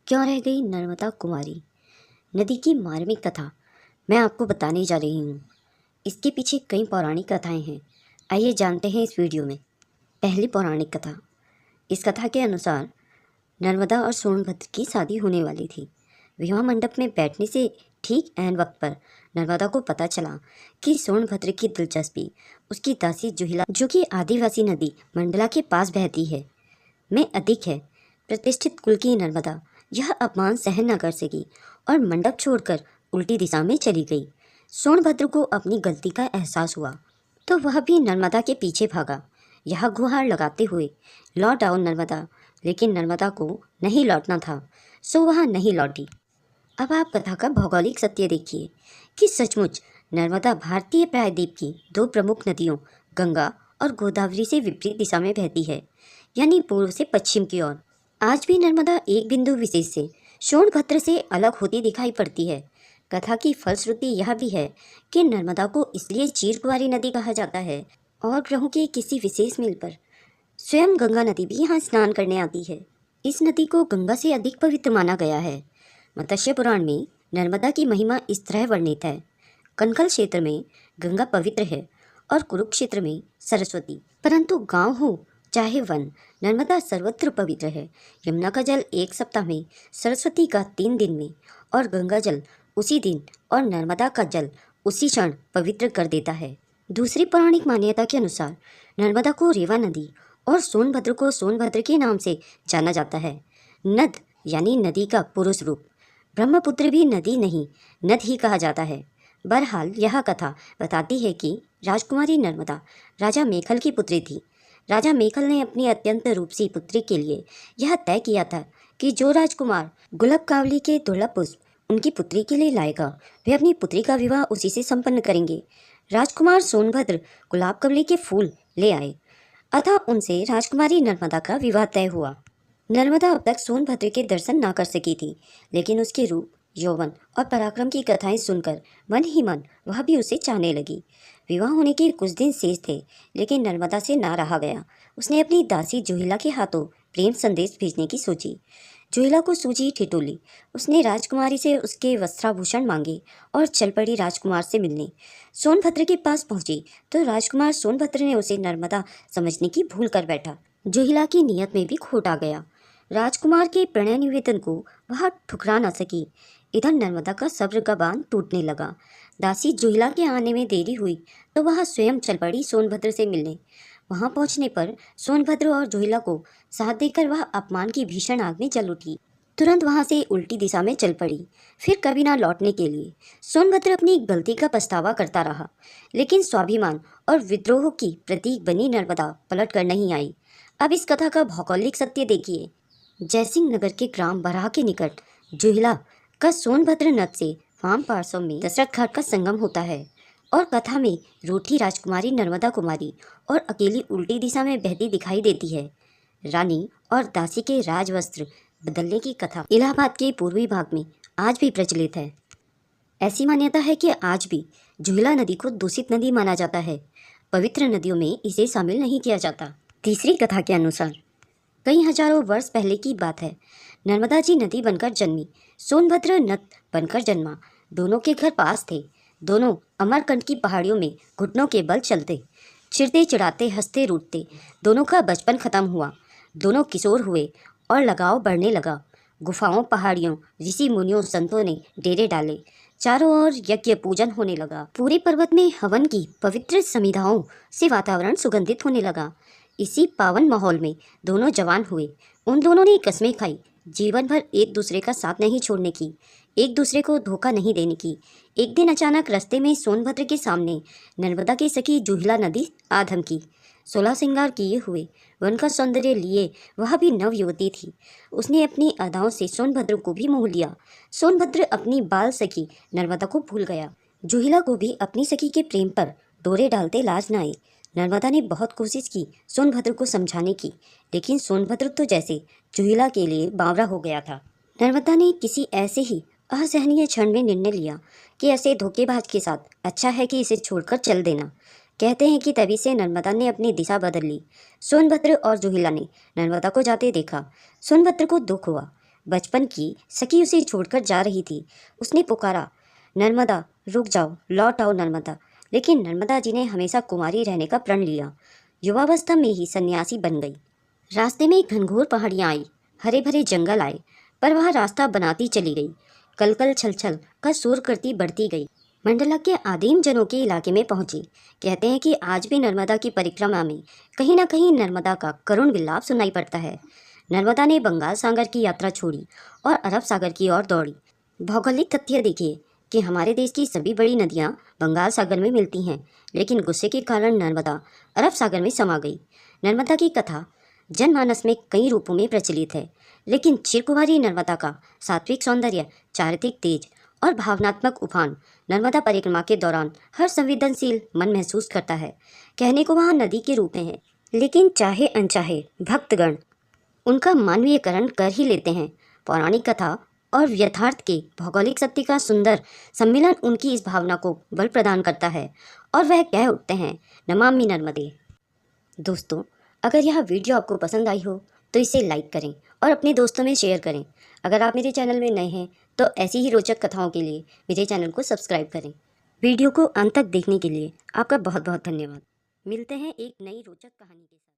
क्यों रह गई नर्मदा कुमारी? नदी की मार्मिक कथा मैं आपको बताने जा रही हूँ। इसके पीछे कई पौराणिक कथाएं हैं। आइए जानते हैं इस वीडियो में। पहली पौराणिक कथा। इस कथा के अनुसार नर्मदा और सोनभद्र की शादी होने वाली थी। विवाह मंडप में बैठने से ठीक ऐन वक्त पर नर्मदा को पता चला कि सोनभद्र की दिलचस्पी उसकी दासी जुहिला, जो कि आदिवासी नदी मंडला के पास बहती है, में अधिक है। प्रतिष्ठित कुल की नर्मदा यह अपमान सहन न कर सकी और मंडप छोड़कर उल्टी दिशा में चली गई। सोनभद्र को अपनी गलती का एहसास हुआ तो वह भी नर्मदा के पीछे भागा, यह गुहार लगाते हुए, लौट आओ नर्मदा। लेकिन नर्मदा को नहीं लौटना था, सो वह नहीं लौटी। अब आप कथा का भौगोलिक सत्य देखिए कि सचमुच नर्मदा भारतीय प्रायद्वीप की दो प्रमुख नदियों गंगा और गोदावरी से विपरीत दिशा में बहती है, यानी पूर्व से पश्चिम की ओर। आज भी नर्मदा एक बिंदु विशेष से सोनभद्र से अलग होती दिखाई पड़ती है। कथा की फलश्रुति यह भी है कि नर्मदा को इसलिए चीरकुंवारी नदी कहा जाता है और ग्रहों के किसी विशेष मेल पर स्वयं गंगा नदी भी यहाँ स्नान करने आती है। इस नदी को गंगा से अधिक पवित्र माना गया है। मत्स्य पुराण में नर्मदा की महिमा इस तरह वर्णित है। कनखल क्षेत्र में गंगा पवित्र है और कुरुक्षेत्र में सरस्वती, परंतु गांव हो चाहे वन, नर्मदा सर्वत्र पवित्र है। यमुना का जल एक सप्ताह में, सरस्वती का 3 दिन में और गंगा जल उसी दिन और नर्मदा का जल उसी क्षण पवित्र कर देता है। दूसरी पौराणिक मान्यता के अनुसार नर्मदा को रेवा नदी और सोनभद्र को सोनभद्र के नाम से जाना जाता है। नद यानी नदी का पुरुष रूप। ब्रह्मपुत्र भी नदी नहीं, नद ही कहा जाता है। बहरहाल यह कथा बताती है कि राजकुमारी नर्मदा राजा मेखल की पुत्री थी। राजा मेखल ने अपनी अत्यंत रूपसी पुत्री के लिए यह तय किया था कि जो राजकुमार गुलाब कावली के दुर्लभ पुष्प उनकी पुत्री के लिए लाएगा, वे अपनी पुत्री का विवाह उसी से संपन्न करेंगे। राजकुमार सोनभद्र गुलाब कवली के फूल ले आए, अतः उनसे राजकुमारी नर्मदा का विवाह तय हुआ। नर्मदा अब तक सोनभद्र के दर्शन ना कर सकी थी, लेकिन उसके रूप, यौवन और पराक्रम की कथाएं सुनकर मन ही मन वह भी उसे चाहने लगी। विवाह होने के कुछ दिन शेष थे, लेकिन नर्मदा से ना रहा गया। उसने अपनी दासी जुहिला के हाथों प्रेम संदेश भेजने की सोची। जुहिला को सूझी ठिठोली। उसने राजकुमारी से उसके वस्त्राभूषण मांगे और चल पड़ी राजकुमार से मिलने। सोनभद्र के पास पहुंची तो राजकुमार सोनभद्र ने उसे नर्मदा समझने की भूल कर बैठा। जुहिला की नीयत में भी खोट आ गया। राजकुमार के प्रणय निवेदन को वह ठुकरा न सकी। इधर नर्मदा का सब्र का बांध टूटने लगा। दासी जुहिला के आने में देरी हुई तो वह स्वयं चल पड़ी सोनभद्र से मिलने। वहां पहुंचने पर सोनभद्र और जुहिला को साथ देकर वह अपमान की भीषण आग में जल उठी। तुरंत वहां से उल्टी दिशा में चल पड़ी, फिर कभी ना लौटने के लिए। सोनभद्र अपनी गलती का पछतावा करता रहा, लेकिन स्वाभिमान और विद्रोह की प्रतीक बनी नर्मदा पलट कर नहीं आई। अब इस कथा का भौगोलिक सत्य देखिए। जयसिंह नगर के ग्राम बराह के निकट जुहिला का सोनभद्र नद से वाम पार्श्व में दशरथ घाट का संगम होता है और कथा में रूठी राजकुमारी नर्मदा कुमारी और अकेली उल्टी दिशा में बहती दिखाई देती है। रानी और दासी के राजवस्त्र बदलने की कथा इलाहाबाद के पूर्वी भाग में आज भी प्रचलित है। ऐसी मान्यता है कि आज भी जुहिला नदी को दूषित नदी माना जाता है। पवित्र नदियों में इसे शामिल नहीं किया जाता। तीसरी कथा के अनुसार कई हजारों वर्ष पहले की बात है। नर्मदा जी नदी बनकर जन्मी, सोनभद्र नद बनकर जन्मा। दोनों के घर पास थे। दोनों अमरकंटक की पहाड़ियों में घुटनों के बल चलते, चिढ़ते चिढ़ाते, हंसते रूठते। दोनों का बचपन खत्म हुआ। दोनों किशोर हुए और लगाव बढ़ने लगा। गुफाओं, पहाड़ियों, ऋषि मुनियों, संतों ने डेरे डाले। चारों ओर यज्ञ पूजन होने लगा। पूरे पर्वत में हवन की पवित्र समिधाओं से वातावरण सुगंधित होने लगा। इसी पावन माहौल में दोनों जवान हुए। उन दोनों ने कस्में खाई, जीवन भर एक दूसरे का साथ नहीं छोड़ने की, एक दूसरे को धोखा नहीं देने की। एक दिन अचानक रास्ते में सोनभद्र के सामने नर्मदा की सखी जुहिला नदी आ धमकी। 16 श्रृंगार किए हुए, वन का सौंदर्य लिए वह भी नव युवती थी। उसने अपनी अदाओं से सोनभद्र को भी मोह लिया। सोनभद्र अपनी बाल सखी नर्मदा को भूल गया। जुहिला को भी अपनी सखी के प्रेम पर डोरे डालते लाज न आई। नर्मदा ने बहुत कोशिश की सोनभद्र को समझाने की, लेकिन सोनभद्र तो जैसे जुहिला के लिए बावरा हो गया था। नर्मदा ने किसी ऐसे ही असहनीय क्षण में निर्णय लिया कि ऐसे धोखेबाज के साथ अच्छा है कि इसे छोड़कर चल देना। कहते हैं कि तभी से नर्मदा ने अपनी दिशा बदल ली। सोनभद्र और जुहिला ने नर्मदा को जाते देखा। सोनभद्र को दुख हुआ। बचपन की सखी उसे छोड़कर जा रही थी। उसने पुकारा, नर्मदा रुक जाओ, लौट आओ नर्मदा। लेकिन नर्मदा जी ने हमेशा कुमारी रहने का प्रण लिया। युवावस्था में ही सन्यासी बन गई। रास्ते में घनघोर पहाड़ियाँ आई, हरे भरे जंगल आए, पर वह रास्ता बनाती चली गई। कलकल छलछल का शोर करती बढ़ती गई। मंडला के आदिम जनों के इलाके में पहुंची। कहते हैं कि आज भी नर्मदा की परिक्रमा में कहीं न कहीं नर्मदा का करुण विलाप सुनाई पड़ता है। नर्मदा ने बंगाल सागर की यात्रा छोड़ी और अरब सागर की ओर दौड़ी। भौगोलिक तथ्य देखिए कि हमारे देश की सभी बड़ी नदियां बंगाल सागर में मिलती हैं, लेकिन गुस्से के कारण नर्मदा अरब सागर में समा गई। नर्मदा की कथा जनमानस में कई रूपों में प्रचलित है, लेकिन चिरकुमारी नर्मदा का सात्विक सौंदर्य, चारित्रिक तेज और भावनात्मक उफान नर्मदा परिक्रमा के दौरान हर संवेदनशील मन महसूस करता है। कहने को वहाँ नदी के रूप में है, लेकिन चाहे अनचाहे भक्तगण उनका मानवीयकरण कर ही लेते हैं। पौराणिक कथा और यथार्थ के भौगोलिक सत्य का सुंदर सम्मिलन उनकी इस भावना को बल प्रदान करता है और वह कह उठते हैं, नमामि नर्मदे। दोस्तों, अगर यह वीडियो आपको पसंद आई हो तो इसे लाइक करें और अपने दोस्तों में शेयर करें। अगर आप मेरे चैनल में नए हैं तो ऐसी ही रोचक कथाओं के लिए मेरे चैनल को सब्सक्राइब करें। वीडियो को अंत तक देखने के लिए आपका बहुत बहुत धन्यवाद। मिलते हैं एक नई रोचक कहानी के साथ।